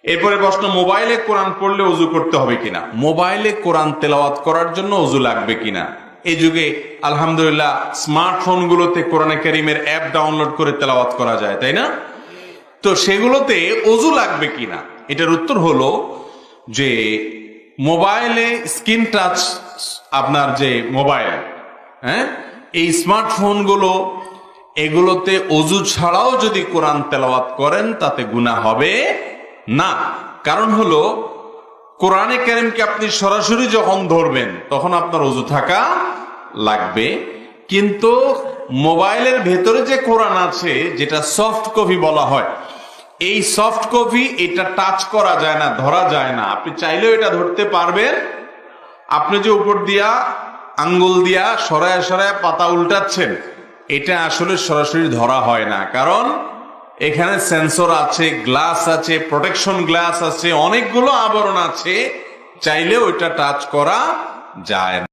এরপরে প্রশ্ন, মোবাইলে কোরআন পড়লে ওযু করতে হবে কিনা? মোবাইলে কোরআন তেলাওয়াত করার জন্য ওযু লাগবে কিনা? এই যুগে আলহামদুলিল্লাহ স্মার্টফোন গুলোতে কোরআনে কারীমের অ্যাপ ডাউনলোড করে তেলাওয়াত করা যায়, তাই না? তো সেগুলোতে ওযু লাগবে কিনা, এটার উত্তর হলো যে মোবাইলে স্ক্রিন টাচ, আপনার যে মোবাইল, হ্যাঁ, এই স্মার্টফোন গুলো, এগুলোতে ওযু ছাড়াও যদি কোরআন তেলাওয়াত করেন তাতে গুনাহ হবে না। কারণ হলো কোরআনে কারীমকে আপনি সরাসরি যখন ধরবেন তখন আপনার ওযু থাকা লাগবে, কিন্তু মোবাইলের ভেতরে যে কোরআন আছে, যেটা সফট কপি বলা হয়, এই সফট কপি, এটা টাচ করা যায় না, ধরা যায় না। আপনি চাইলেও এটা ধরতে পারবেন। আপনি যে উপর দিয়া আঙ্গুল দিয়া সরায় সরায় পাতা উল্টাচ্ছেন, এটা আসলে সরাসরি ধরা হয় না, কারণ এখানে সেন্সর আছে, গ্লাস আছে, প্রোটেকশন গ্লাস আছে, অনেকগুলো আবরণ আছে, চাইলেও এটা টাচ করা যায় না।